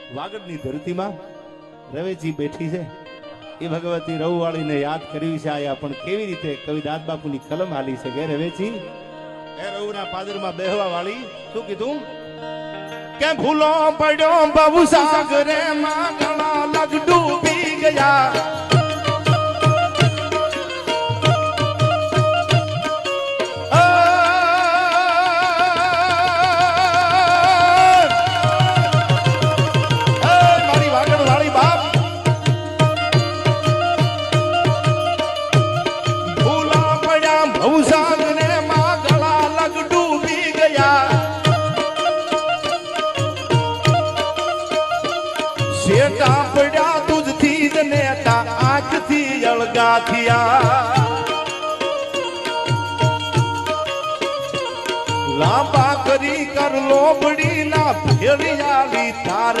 વાગડની ધરતીમાં રવેજી બેઠી છે એ ભગવતી રવવાળીને યાદ કરવી છે આયા પણ કેવી રીતે કવિ દાદ બાપુની કલમ હાલી છે કે રવેજી એ રવના પાદરમાં બેહવા વાળી શું કીધું કે ભૂલો પડ્યો બહુ સાગરે માં ગળા લગ ડૂબી ગયા પડ્યા તુજથી જ નેતા આંખથી અળગા થયા લાંબા કરી કર લોબડી ના ભેળિયાલી તાર